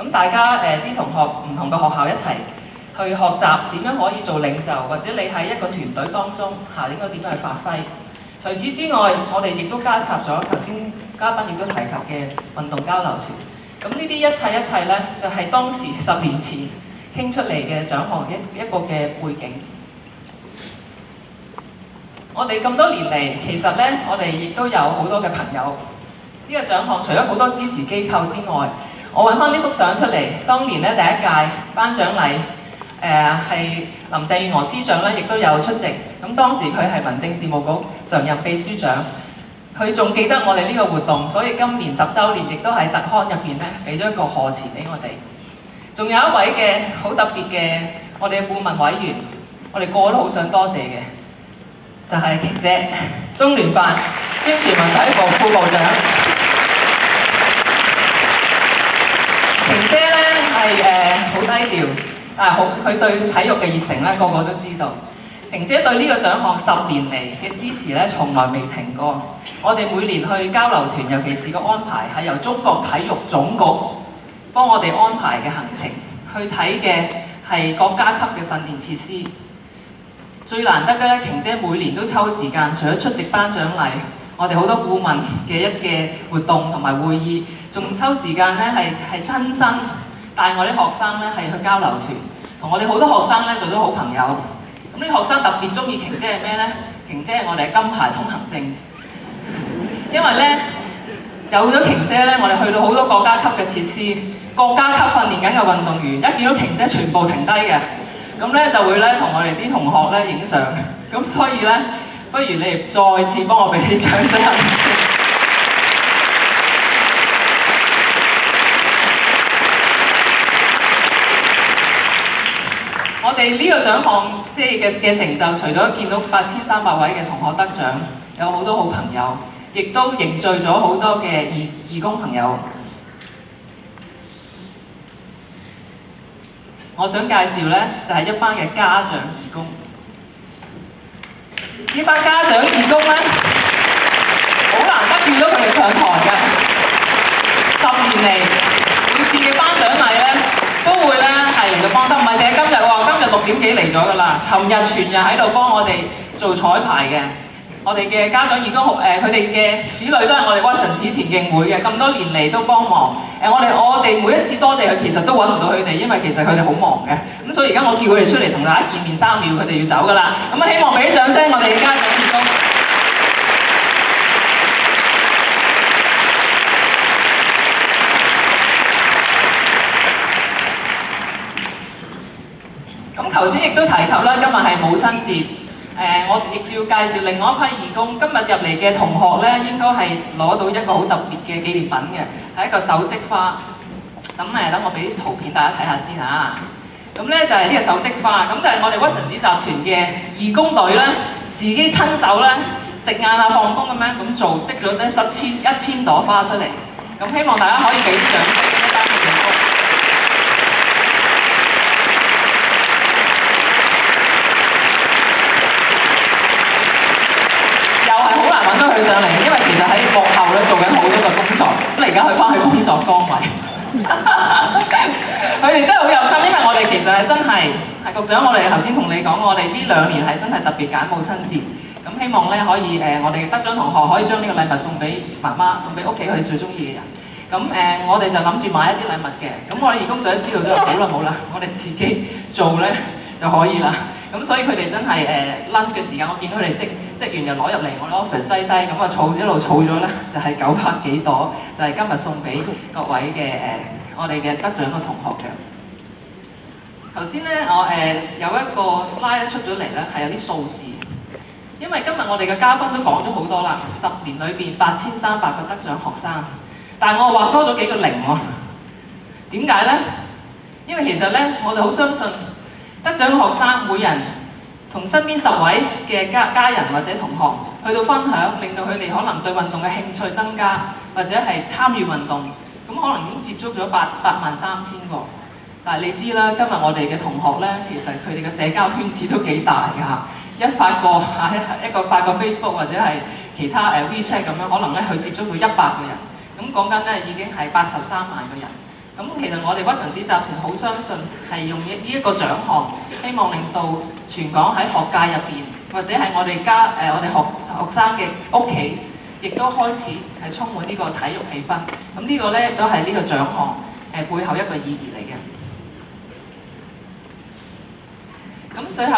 咁大家啲同學唔同嘅學校一齊去學習點樣可以做領袖，或者你喺一個團隊當中應該點樣去發揮。除此之外，我哋亦都加插咗頭先嘉賓亦都提及嘅運動交流團。咁呢啲一切呢，就係當時10年前傾出嚟嘅獎項一個嘅背景。我哋咁多年嚟，其實呢，我哋亦都有好多嘅朋友。呢個獎項除咗好多支持機構之外，我揾翻呢幅相出嚟，當年呢，第一屆頒獎禮，係林鄭月娥司長呢亦都有出席。咁當時佢係民政事務局常任秘書長。佢仲記得我哋呢個活動，所以今年10週年亦都喺特刊入邊咧俾咗一個賀詞俾我哋。仲有一位嘅好特別嘅我哋嘅顧問委員，我哋個個都好想多謝嘅，就係瓊姐，中聯辦宣傳文體部副部長。瓊姐咧係好低調，但係佢對體育嘅熱誠咧個個都知道。瓊姐對呢個獎項10年嚟嘅支持咧，從來未停過。我哋每年去交流團，尤其是個安排係由中國體育總局幫我哋安排嘅行程，去睇嘅係國家級嘅訓練設施。最難得嘅咧，瓊姐每年都抽時間，除咗出席頒獎禮，我哋好多顧問嘅活動同埋會議，仲抽時間咧係親身帶我啲學生咧係去交流團，同我哋好多學生咧做咗好朋友。咁啲學生特別中意瓊姐係咩咧？瓊姐係我哋嘅金牌通行證。因為咧有咗瓊姐咧，我哋去到好多國家級嘅設施，國家級訓練緊嘅運動員，一見到瓊姐全部停低嘅，咁咧就會咧同我哋啲同學咧影相。咁所以咧，不如你哋再次幫我俾啲掌聲。我哋呢個獎項即係嘅成就，除咗見到8300位嘅同學得獎，有好多好朋友。亦都凝聚咗好多嘅義工朋友。我想介紹呢，就係一班嘅家長義工。呢班家長義工呢，好難得見到佢哋上台嘅。10年嚟，每次嘅頒獎禮呢，都會呢係嚟到幫手，唔係淨係今日喎，今日6點幾嚟咗㗎啦。尋日全日喺度幫我哋做彩排嘅。我哋嘅家長義工佢哋嘅子女都係我哋屈臣氏田徑會嘅，咁多年嚟都幫忙。我哋每一次多謝佢，其實都揾唔到佢哋，因為其實佢哋好忙嘅。咁所以而家我叫佢哋出嚟同大家見面3秒，佢哋要走㗎啦。咁希望俾啲掌聲我哋嘅家長義工。咁頭先亦都提及啦，今日係母親節。我亦要介紹另外一批義工，今日入嚟嘅同學咧，應該係攞到一個好特別嘅紀念品嘅，係一個手織花。咁等我俾啲圖片大家睇下先嚇。咁咧就係呢個手織花，咁就係我哋屈臣氏集團嘅義工隊咧，自己親手咧食晏啊、放工咁樣咁做，織咗咧1000朵花出嚟。咁希望大家可以俾啲掌聲呢班義工。佢上嚟，因為其實喺幕後咧做緊好多嘅工作，咁而家去翻去工作崗位。佢哋真係好有心，因為我哋其實係真係局長，我哋頭先同你講，我哋呢2年係真係特別揀母親節，咁希望咧可以我哋得獎同學可以將呢個禮物送俾媽媽，送俾屋企佢最中意嘅人。咁我哋就諗住買一啲禮物嘅，咁我哋義工隊都知道咗，冇啦，我哋自己做咧就可以啦。咁所以佢哋真係lunch 嘅時間，我見到佢哋織完又攞入嚟我哋 office 西低，咁啊一路儲咗咧，就係900幾朵，就係今日送俾各位嘅我哋嘅得獎嘅同學嘅。頭先咧我有一個 slide 出咗嚟咧，係有啲數字，因為今日我哋嘅嘉賓都講咗好多啦，10年裏邊8300個得獎學生，但係我畫多咗幾個0喎。點解咧？因為其實咧，我就好相信。得獎學生每人同身邊10位嘅家人或者同學去到分享，令到佢哋可能對運動嘅興趣增加，或者係參與運動，咁可能已經接觸咗83000個。但係你知啦，今日我哋嘅同學咧，其實佢哋嘅社交圈子都幾大㗎，一個發個 Facebook 或者係其他WeChat 咁樣，可能咧去接觸到100個人。咁講緊咧已經係83萬個人。咁咁其實我哋屈臣氏集團好相信係用呢一個獎項，希望令到全港喺學界入邊，或者係我哋我哋學生嘅屋企，亦都開始係充滿呢個體育氣氛。咁呢個咧亦都係呢個獎項背後一個意義嚟嘅。咁最後。